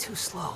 Too slow.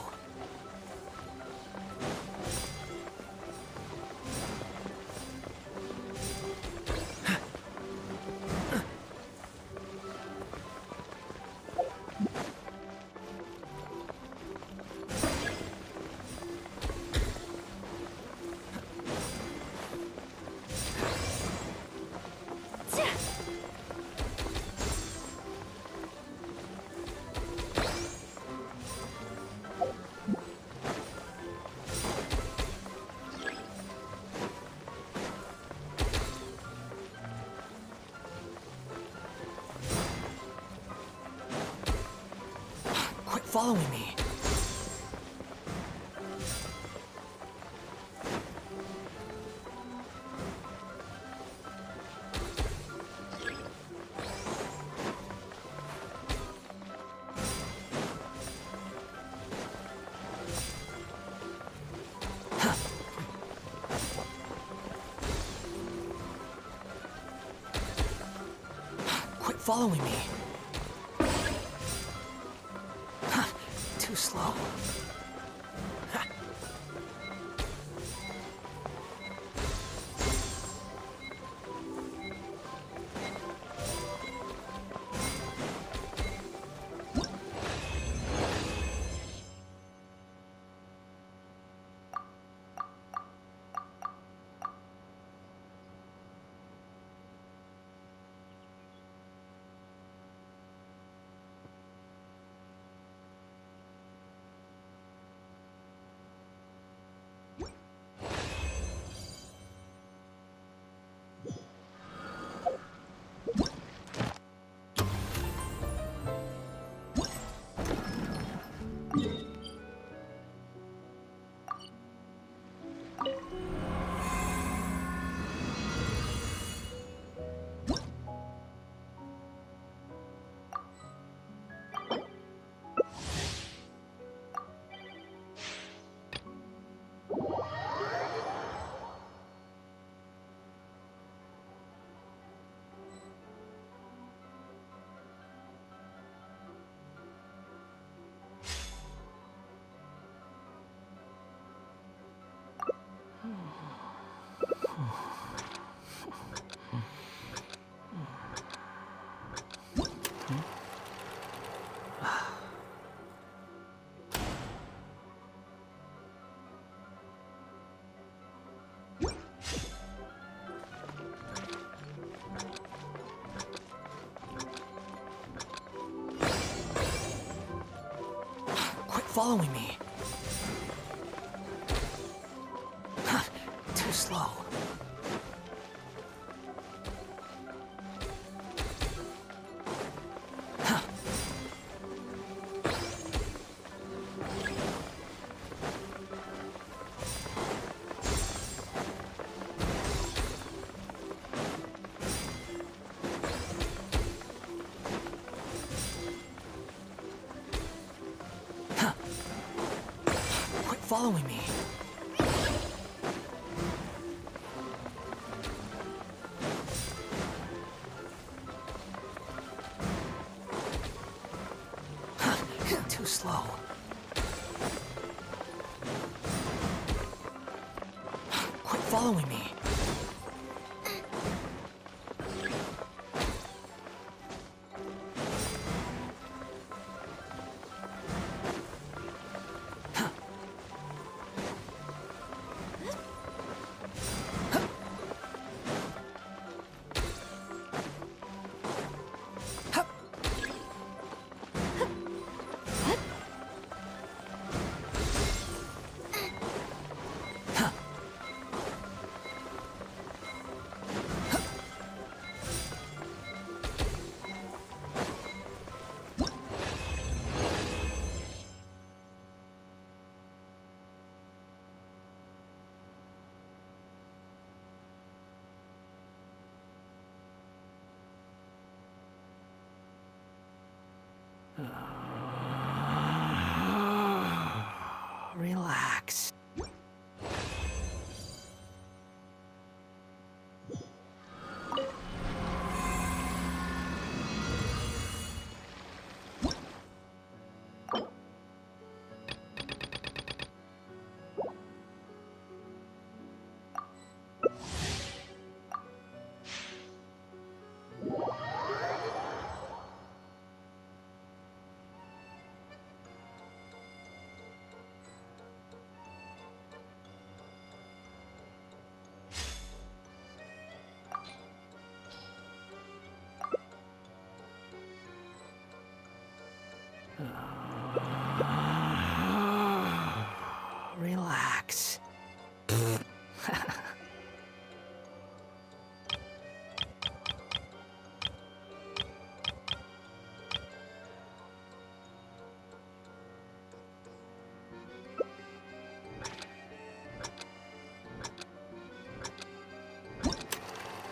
Quit following me. Quit following me. Too slow. Quit following me. Too slow. Quit following me. Too slow. Quit following me. Relax. Relax.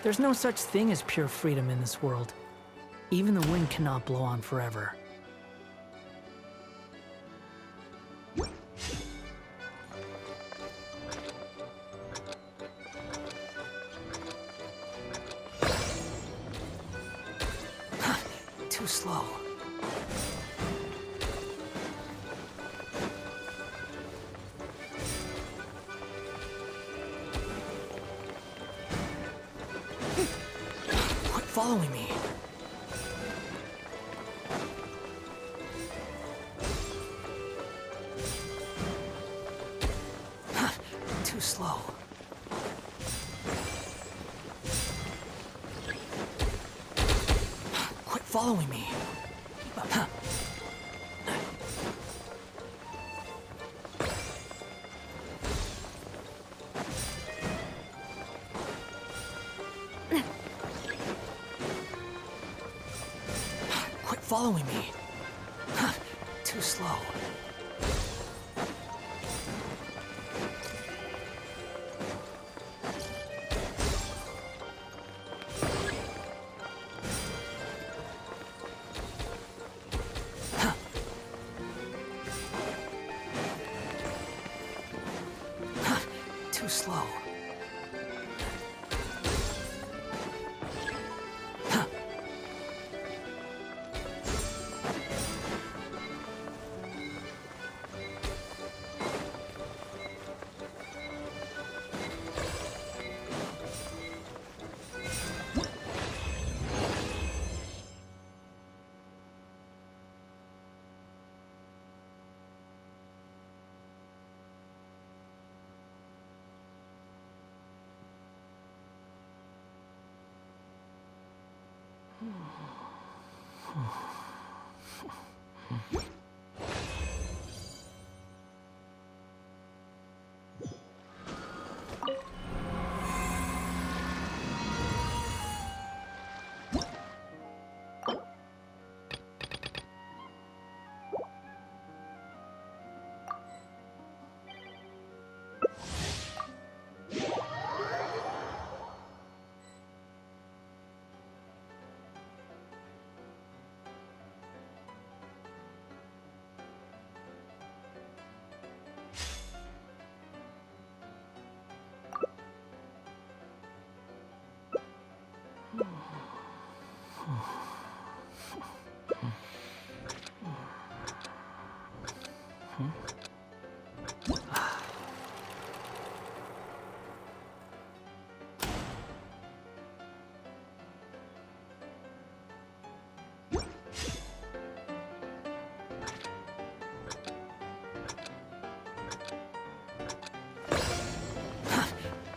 There's no such thing as pure freedom in this world. Even the wind cannot blow on forever. Too slow. Quit following me. Too slow. Quit following me. Quit following me. Too slow. Too slow.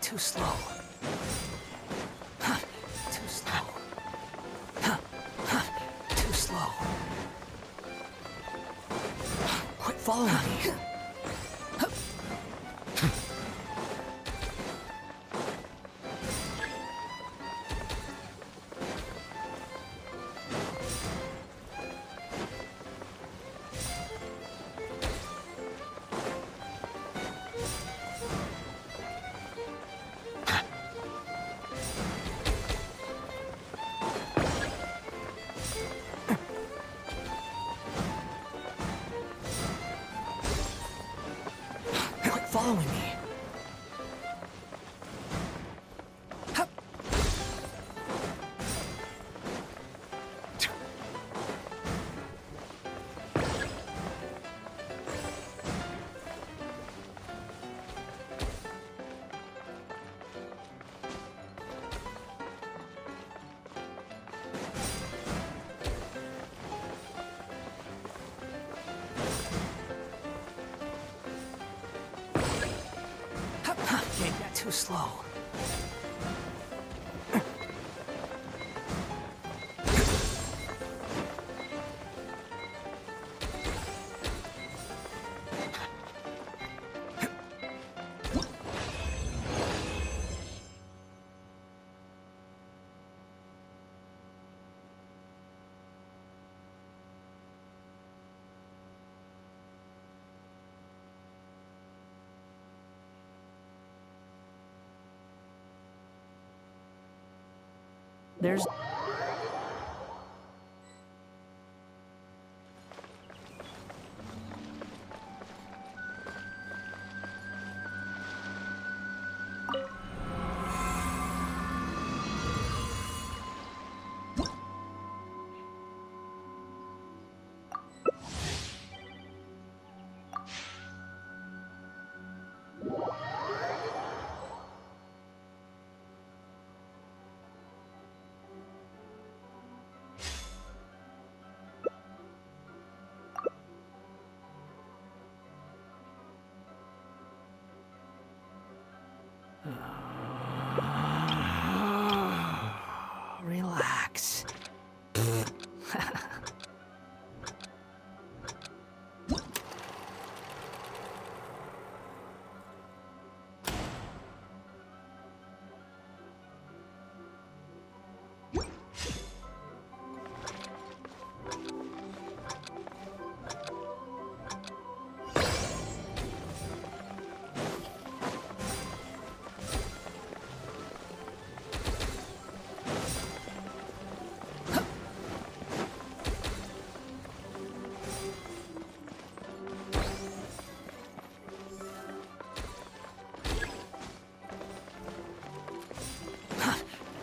Too slow. Too slow. Too slow. Quit following me. Following me. Too slow. There's... Relax.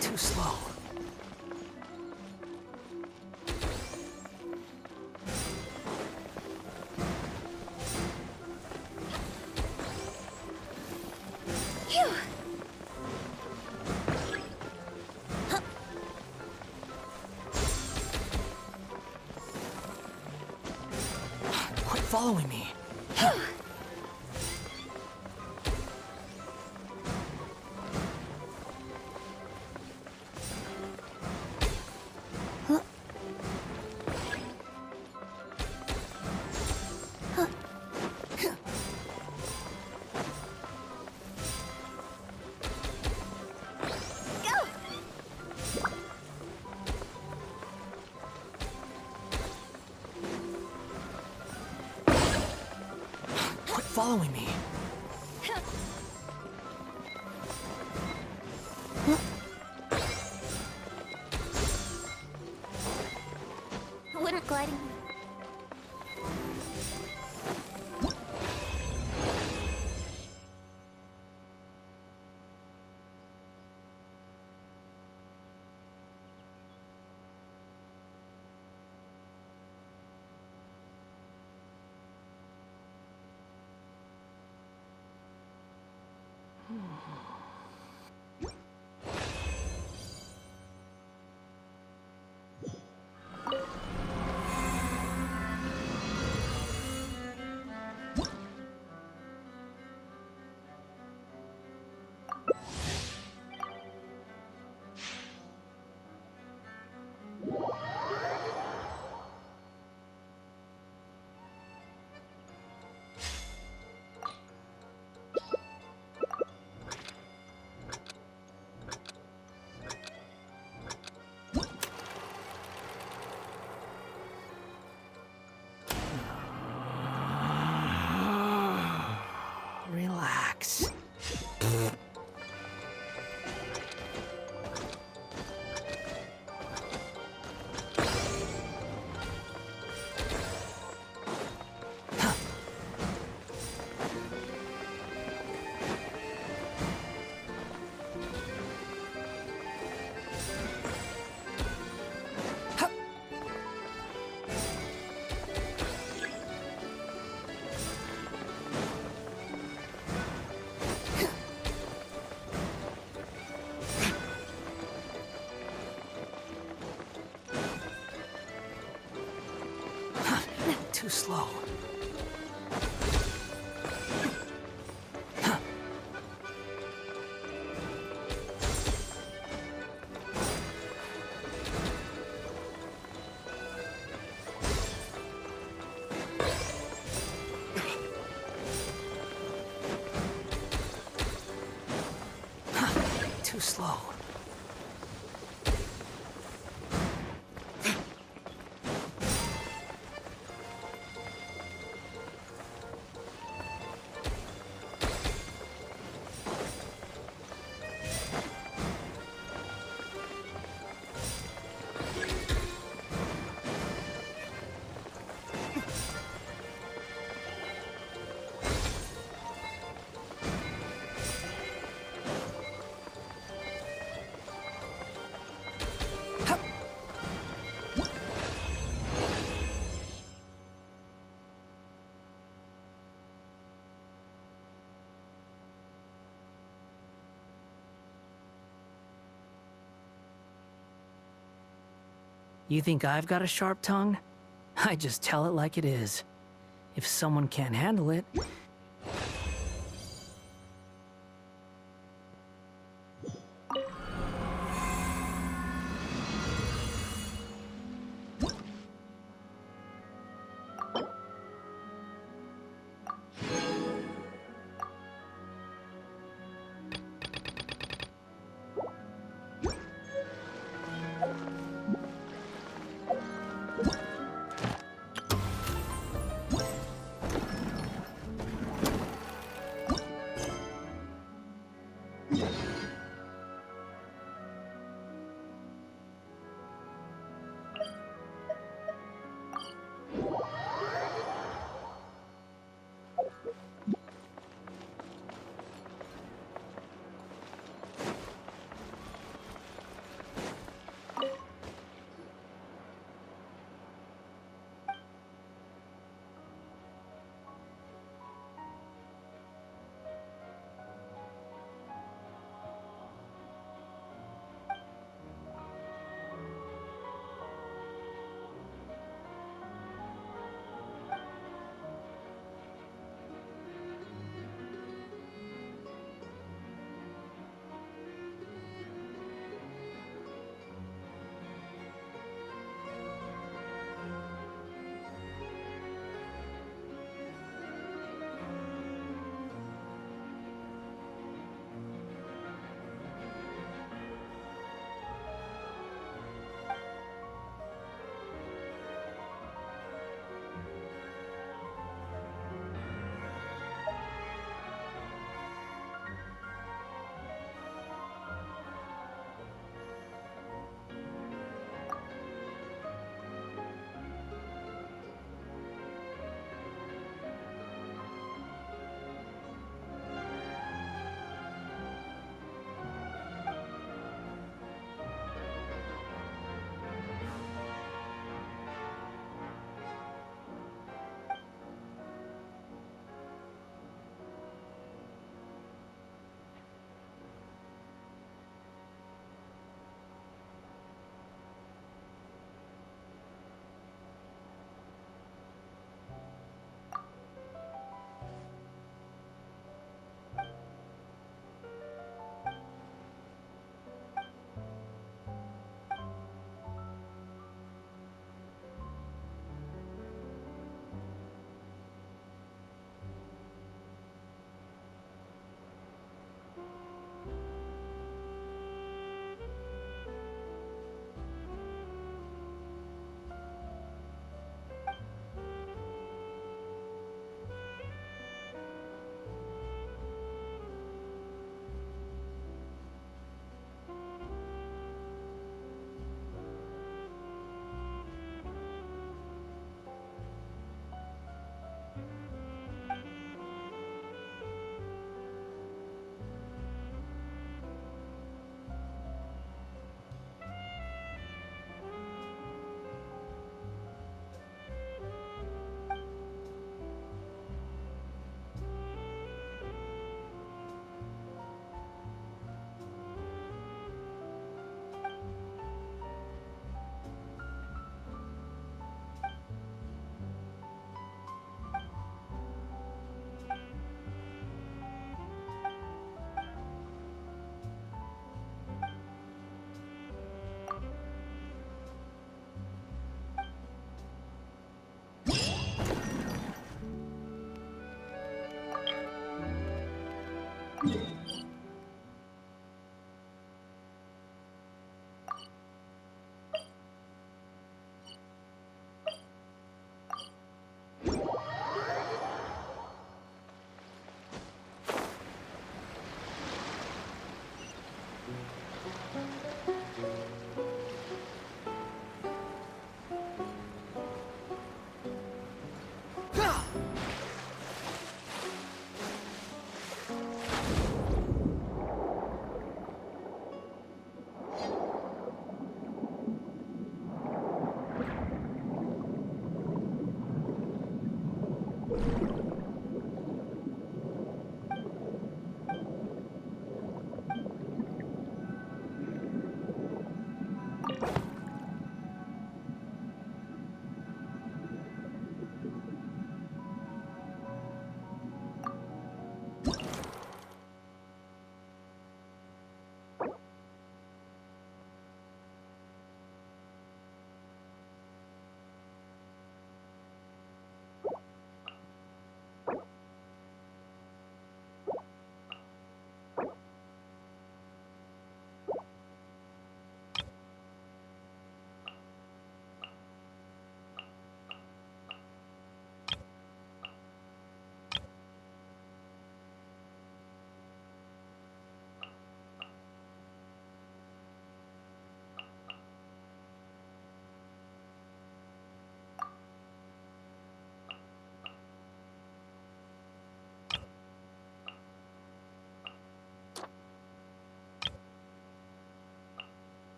Too slow. Quit following me. Following me. Wouldn't gliding... Relax. Too slow. Too slow. You think I've got a sharp tongue? I just tell it like it is. If someone can't handle it,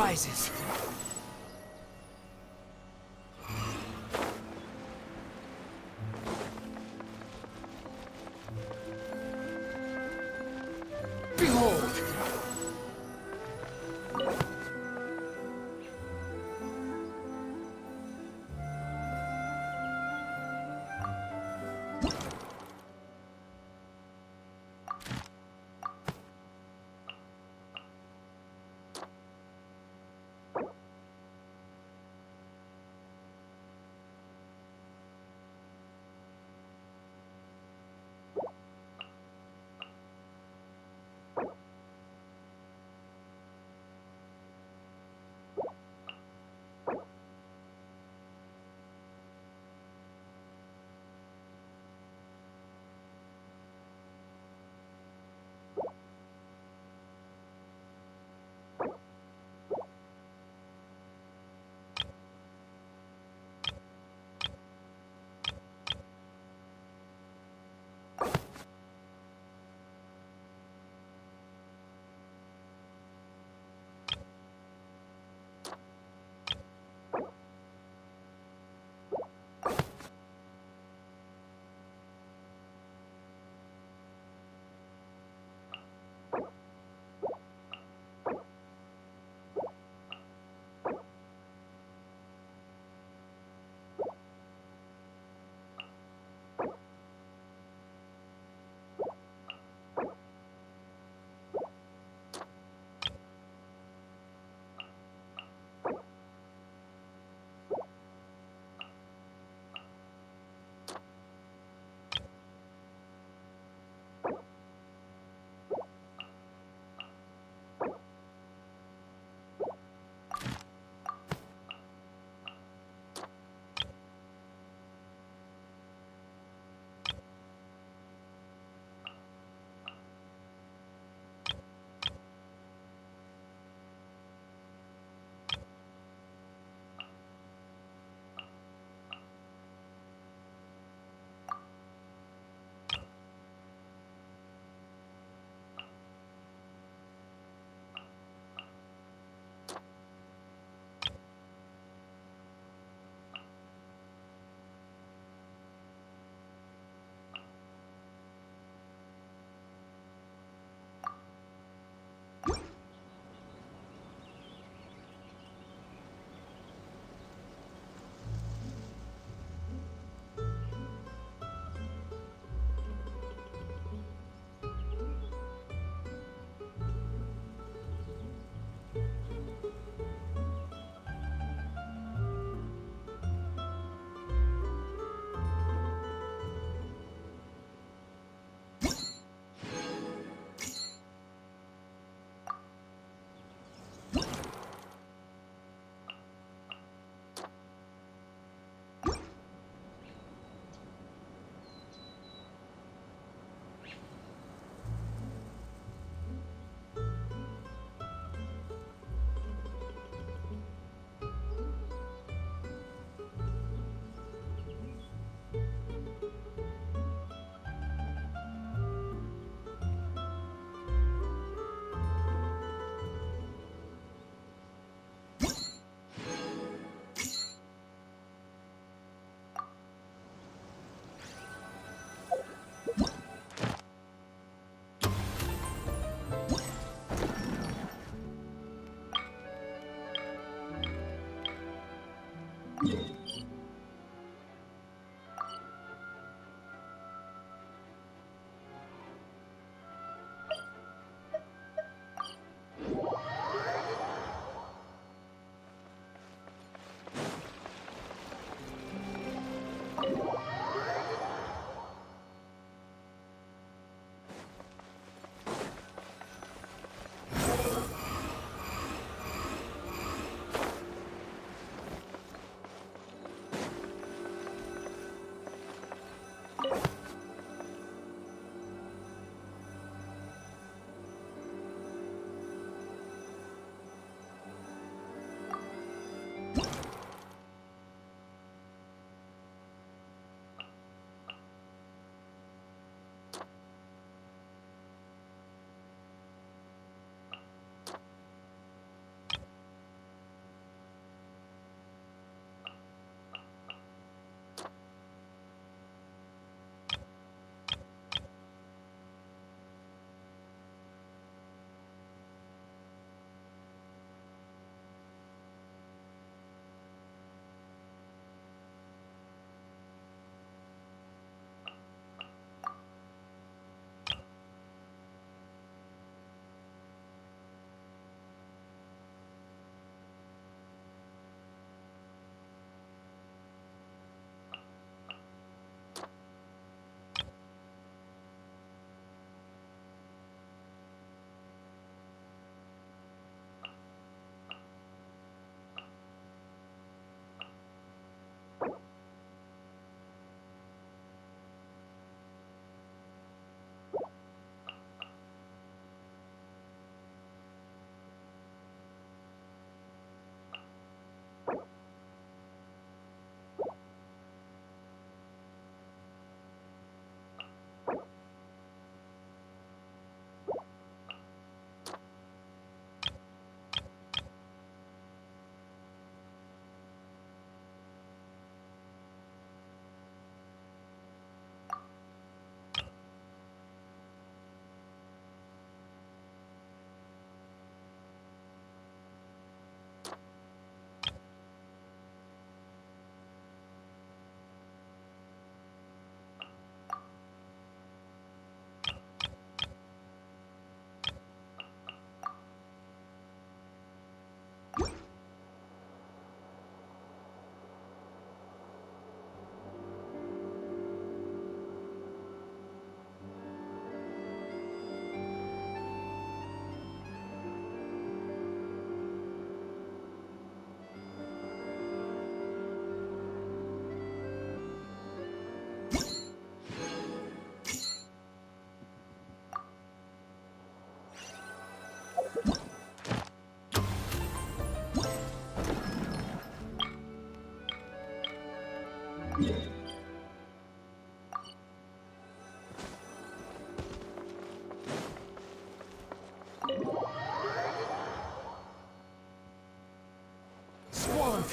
rises. Behold!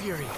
fury.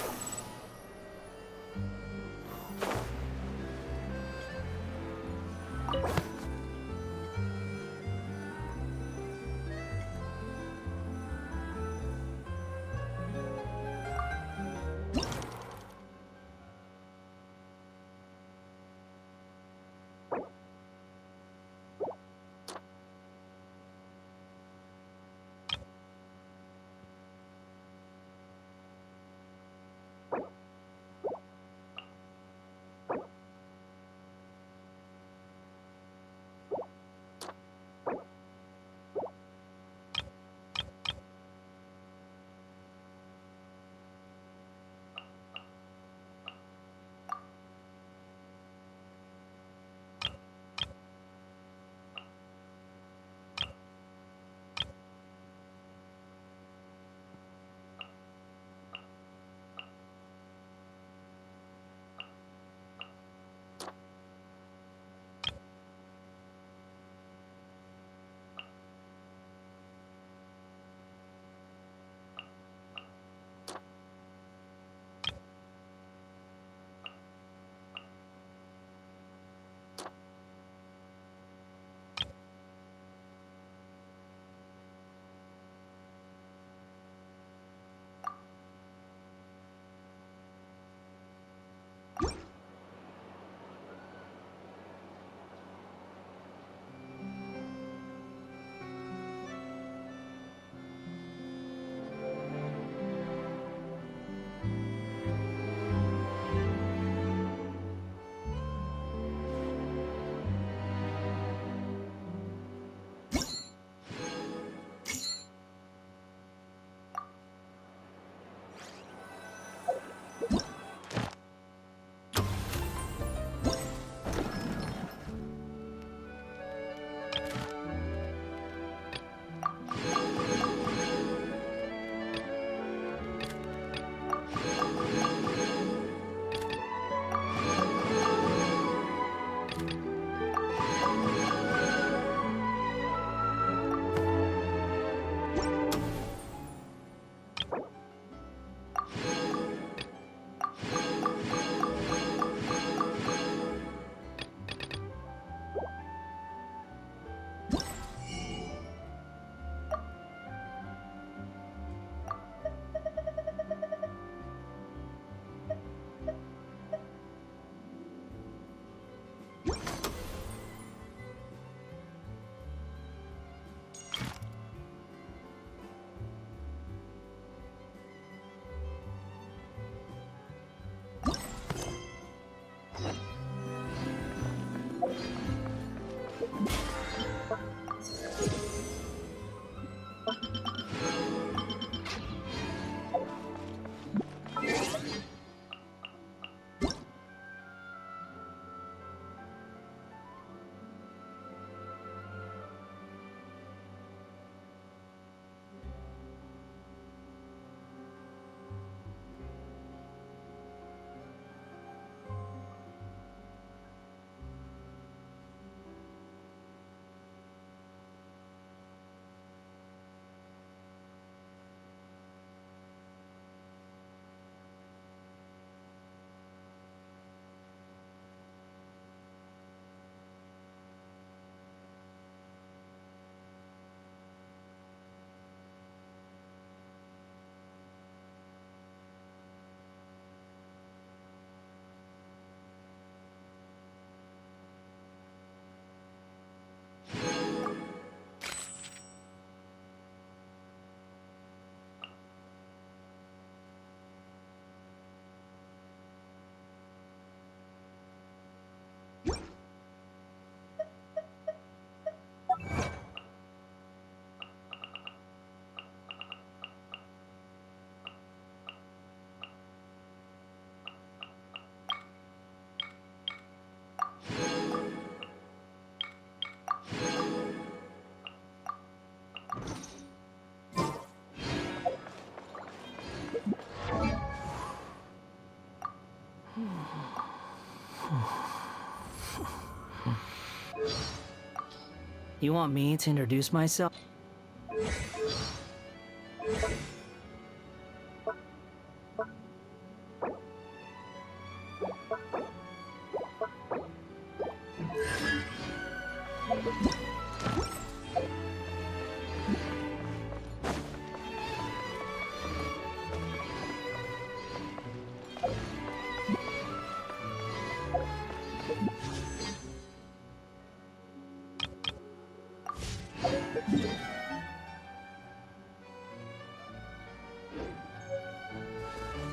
You want me to introduce myself?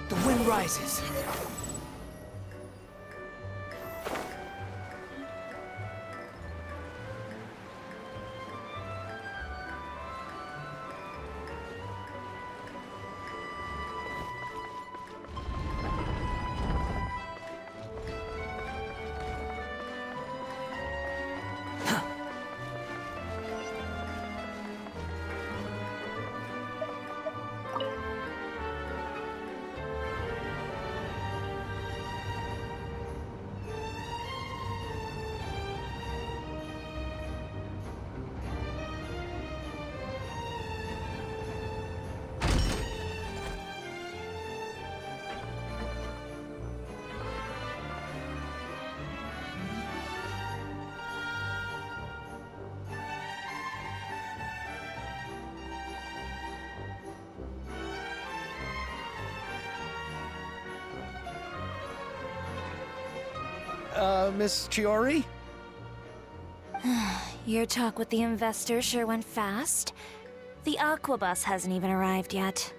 The wind rises. Miss Chiori? Your talk with the investor sure went fast. The aquabus hasn't even arrived yet.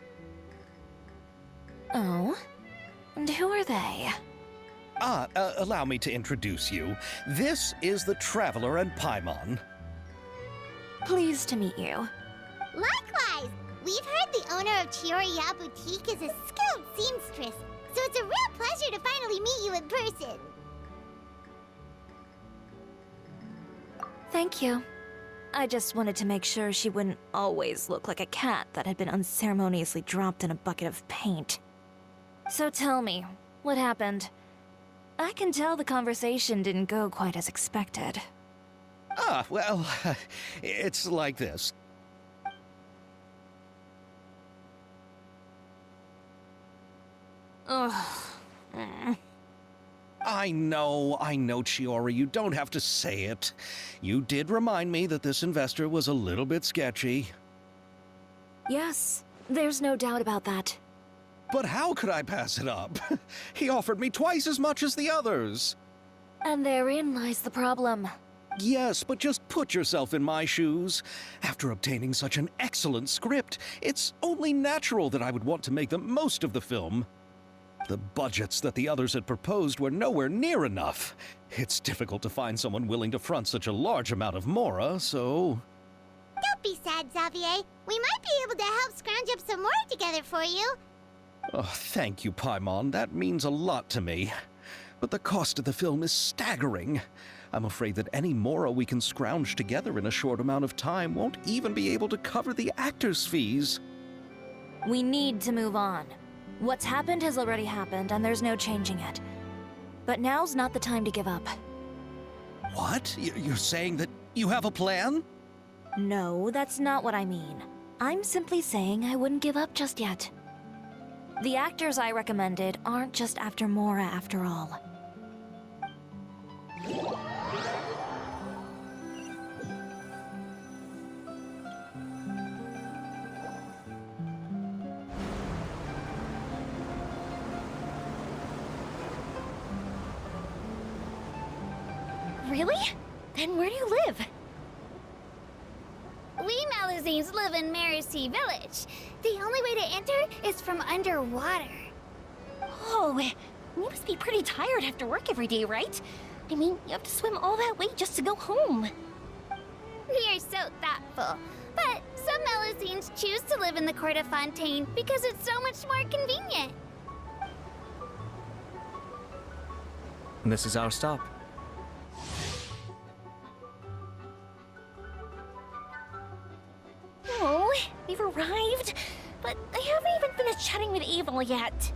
Oh? And who are they? Allow me to introduce you. This is the Traveler and Paimon. Pleased to meet you. Likewise! We've heard the owner of Chioriya Boutique is a skilled seamstress, so it's a real pleasure to finally meet you in person. Thank you. I just wanted to make sure she wouldn't always look like a cat that had been unceremoniously dropped in a bucket of paint. So tell me, what happened? I can tell the conversation didn't go quite as expected. Well, it's like this. Ugh. I know, Chiori, you don't have to say it. You did remind me that this investor was a little bit sketchy. Yes, there's no doubt about that. But how could I pass it up? He offered me twice as much as the others. And therein lies the problem. Yes, but just put yourself in my shoes. After obtaining such an excellent script, it's only natural that I would want to make the most of the film. The budgets that the others had proposed were nowhere near enough. It's difficult to find someone willing to front such a large amount of mora, so... Don't be sad, Xavier. We might be able to help scrounge up some more together for you. Oh, thank you, Paimon. That means a lot to me. But the cost of the film is staggering. I'm afraid that any mora we can scrounge together in a short amount of time won't even be able to cover the actors' fees. We need to move on. What's happened has already happened, and there's no changing it. But now's not the time to give up. What? You're saying that you have a plan? No, that's not what I mean. I'm simply saying I wouldn't give up just yet. The actors I recommended aren't just after Mora after all. Really? Then where do you live? We Malazines live in Mercy Village. The only way to enter is from underwater. Oh, you must be pretty tired after work every day, right? I mean, you have to swim all that way just to go home. We are so thoughtful. But some Malazines choose to live in the Court of Fontaine because it's so much more convenient. This is our stop. Oh, we've arrived, but I haven't even finished chatting with Aval yet.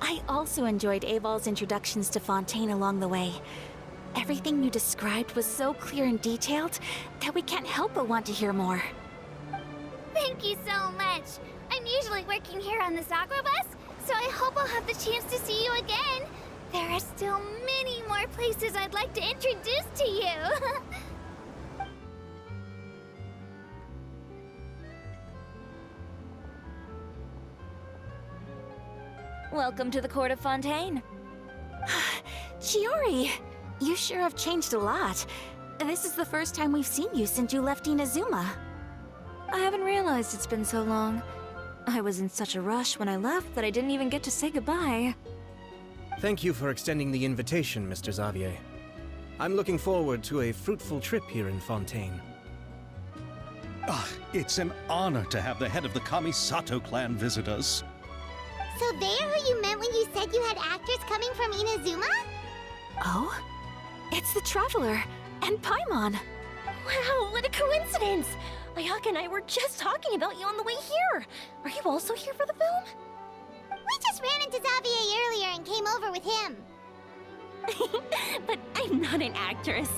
I also enjoyed Aval's introductions to Fontaine along the way. Everything you described was so clear and detailed that we can't help but want to hear more. Thank you so much. I'm usually working here on this aquabus, so I hope I'll have the chance to see you again. There are still many more places I'd like to introduce to you. Welcome to the court of Fontaine. Chiori, you sure have changed a lot. This is the first time we've seen you since you left Inazuma. I haven't realized it's been so long. I was in such a rush when I left that I didn't even get to say goodbye. Thank you for extending the invitation, Mr. Xavier. I'm looking forward to a fruitful trip here in Fontaine. It's an honor to have the head of the Kamisato clan visit us. So they're who you meant when you said you had actors coming from Inazuma? Oh? It's the Traveler and Paimon. Wow, what a coincidence! Ayaka and I were just talking about you on the way here. Are you also here for the film? We just ran into Xavier earlier and came over with him. But I'm not an actress.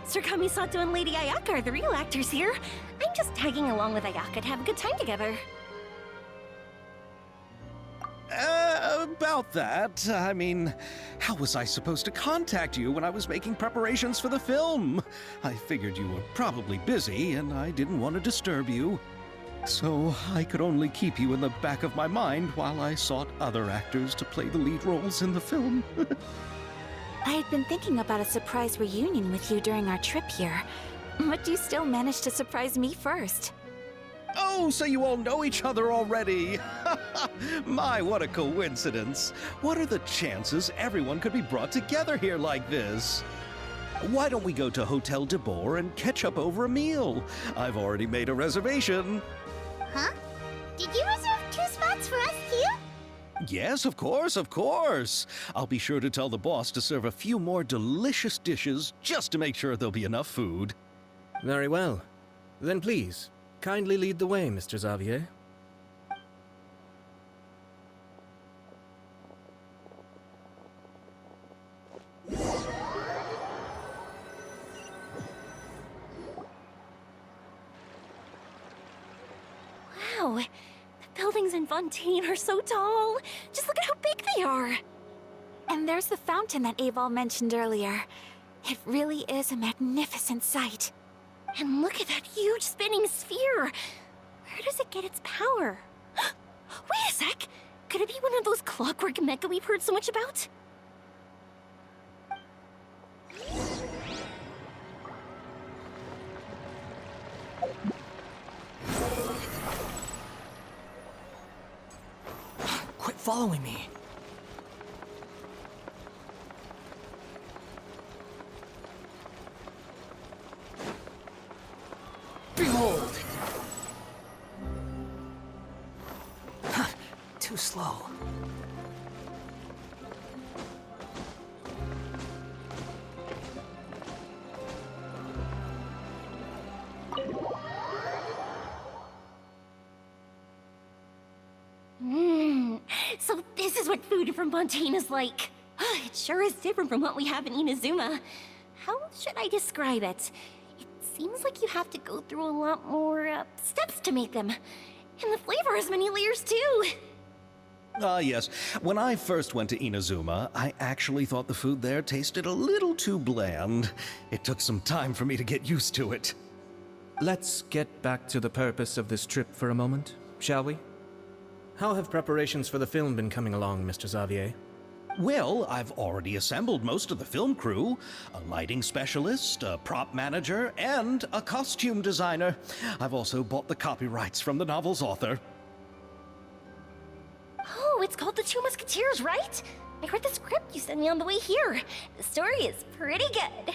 Sir Kamisato and Lady Ayaka are the real actors here. I'm just tagging along with Ayaka to have a good time together. About that, I mean, how was I supposed to contact you when I was making preparations for the film? I figured you were probably busy, and I didn't want to disturb you. So I could only keep you in the back of my mind while I sought other actors to play the lead roles in the film. I had been thinking about a surprise reunion with you during our trip here, but you still managed to surprise me first. Oh, so you all know each other already! My, what a coincidence! What are the chances everyone could be brought together here like this? Why don't we go to Hotel de Boer and catch up over a meal? I've already made a reservation. Huh? Did you reserve 2 spots for us too? Yes, of course, of course. I'll be sure to tell the boss to serve a few more delicious dishes just to make sure there'll be enough food. Very well. Then please, kindly lead the way, Mr. Xavier. Wow, the buildings in Fontaine are so tall. Just look at how big they are. And there's the fountain that Aval mentioned earlier. It really is a magnificent sight. And look at that huge spinning sphere. Where does it get its power? Wait a sec. Could it be one of those clockwork mecha we've heard so much about? Quit following me. Behold! Too slow. So this is what food from Fontaine is like. It sure is different from what we have in Inazuma. How should I describe it? It seems like you have to go through a lot more steps to make them. And the flavor has many layers too. Yes. When I first went to Inazuma, I actually thought the food there tasted a little too bland. It took some time for me to get used to it. Let's get back to the purpose of this trip for a moment, shall we? How have preparations for the film been coming along, Mr. Xavier? Well, I've already assembled most of the film crew. A lighting specialist, a prop manager, and a costume designer. I've also bought the copyrights from the novel's author. Oh, it's called The Two Musketeers, right? I read the script you sent me on the way here. The story is pretty good.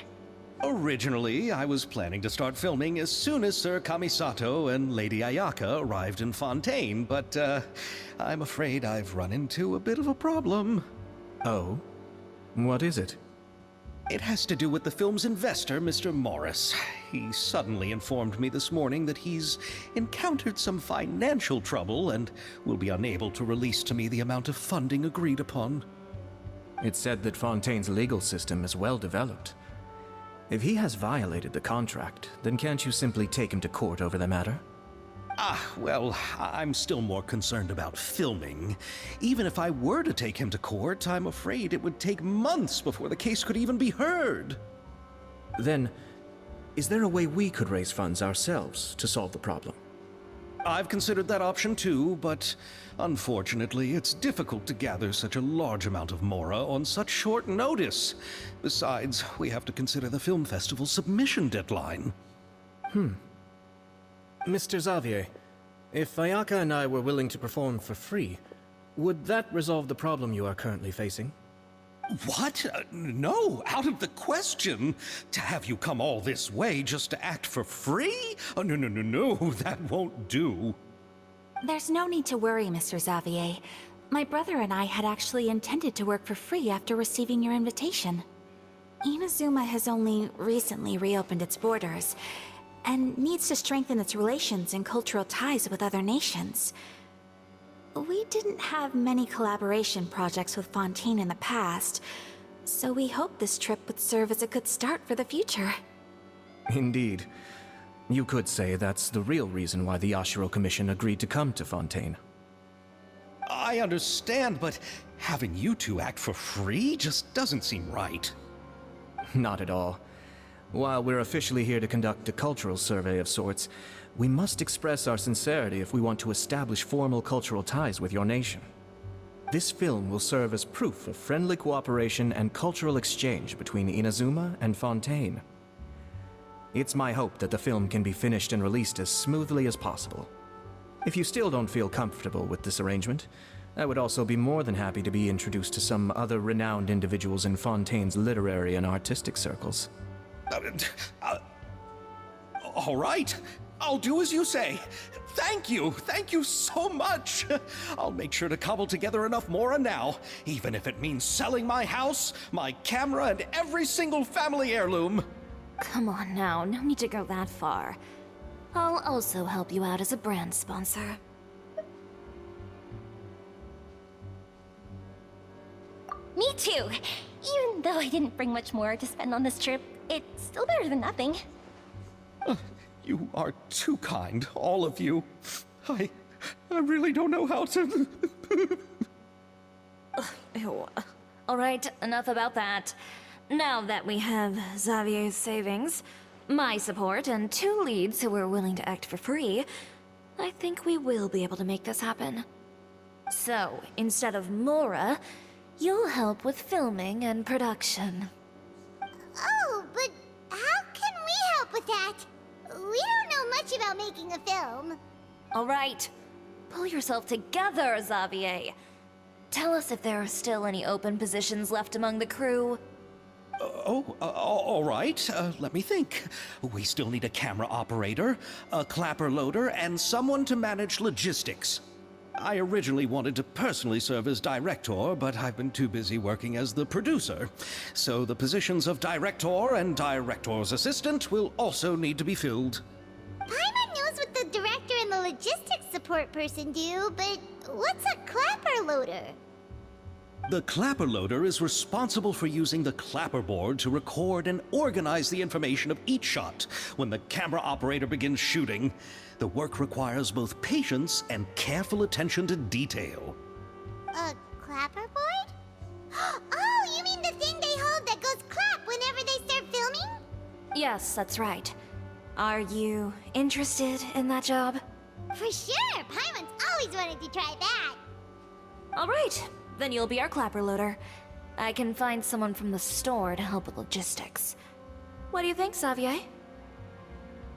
Originally, I was planning to start filming as soon as Sir Kamisato and Lady Ayaka arrived in Fontaine, but I'm afraid I've run into a bit of a problem. Oh? What is it? It has to do with the film's investor, Mr. Morris. He suddenly informed me this morning that he's encountered some financial trouble and will be unable to release to me the amount of funding agreed upon. It's said that Fontaine's legal system is well developed. If he has violated the contract, then can't you simply take him to court over the matter? Well, I'm still more concerned about filming. Even if I were to take him to court, I'm afraid it would take months before the case could even be heard. Then, is there a way we could raise funds ourselves to solve the problem? I've considered that option too, but unfortunately, it's difficult to gather such a large amount of mora on such short notice. Besides, we have to consider the film festival's submission deadline. Mr. Xavier, if Ayaka and I were willing to perform for free, would that resolve the problem you are currently facing? What? No, out of the question. To have you come all this way just to act for free? Oh, no, that won't do. There's no need to worry, Mr. Xavier. My brother and I had actually intended to work for free after receiving your invitation. Inazuma has only recently reopened its borders, and needs to strengthen its relations and cultural ties with other nations. We didn't have many collaboration projects with Fontaine in the past, so we hoped this trip would serve as a good start for the future. Indeed. You could say that's the real reason why the Yashiro Commission agreed to come to Fontaine. I understand, but having you two act for free just doesn't seem right. Not at all. While we're officially here to conduct a cultural survey of sorts, we must express our sincerity if we want to establish formal cultural ties with your nation. This film will serve as proof of friendly cooperation and cultural exchange between Inazuma and Fontaine. It's my hope that the film can be finished and released as smoothly as possible. If you still don't feel comfortable with this arrangement, I would also be more than happy to be introduced to some other renowned individuals in Fontaine's literary and artistic circles. All right, I'll do as you say. Thank you so much. I'll make sure to cobble together enough mora now, even if it means selling my house, my camera, and every single family heirloom. Come on now, no need to go that far. I'll also help you out as a brand sponsor. Me too. Even though I didn't bring much more to spend on this trip, it's still better than nothing. You are too kind, all of you. I really don't know how to... Ew. Alright, enough about that. Now that we have Xavier's savings, my support, and 2 leads who are willing to act for free, I think we will be able to make this happen. So, instead of mora, you'll help with filming and production. Oh, but how can we help with that? We don't know much about making a film. Alright, pull yourself together, Xavier. Tell us if there are still any open positions left among the crew. All right. Let me think. We still need a camera operator, a clapper loader, and someone to manage logistics. I originally wanted to personally serve as director, but I've been too busy working as the producer. So the positions of director and director's assistant will also need to be filled. Paimon knows what the director and the logistics support person do, but what's a clapper loader? The clapper loader is responsible for using the clapper board to record and organize the information of each shot when the camera operator begins shooting. The work requires both patience and careful attention to detail. A clapper board? Oh, you mean the thing they hold that goes clap whenever they start filming? Yes, that's right. Are you interested in that job? For sure! Paimon's always wanted to try that! Alright, then you'll be our clapper loader. I can find someone from the store to help with logistics. What do you think, Xavier?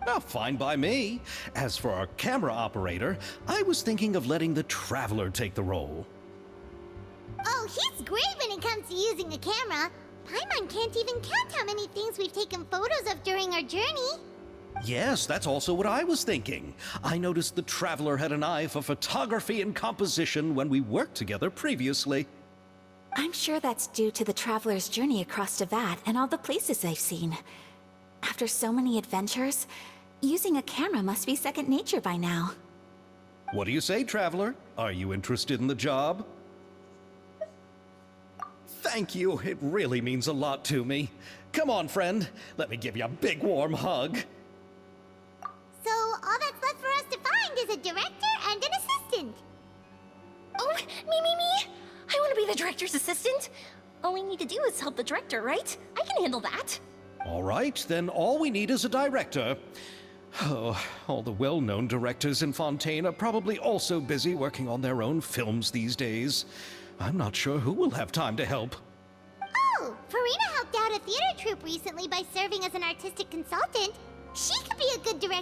Oh, fine by me. As for our camera operator, I was thinking of letting the Traveler take the role. Oh, he's great when it comes to using a camera. Paimon can't even count how many things we've taken photos of during our journey. Yes, that's also what I was thinking. I noticed the Traveler had an eye for photography and composition when we worked together previously. I'm sure that's due to the traveler's journey across Teyvat and all the places they've seen. After so many adventures, using a camera must be second nature by now. What do you say, Traveler? Are you interested in the job? Thank you. It really means a lot to me. Come on, friend. Let me give you a big warm hug. So all that's left for us to find is a Me? I want to be the director's assistant. All we need to do is help the director, right? I can handle that. All right, then all we need is a director. Oh, all the well-known directors in Fontaine are probably also busy working on their own films these days. I'm not sure who will have time to help. Oh, Farina helped out a theater troupe recently by serving as an artistic consultant. She could be a good director.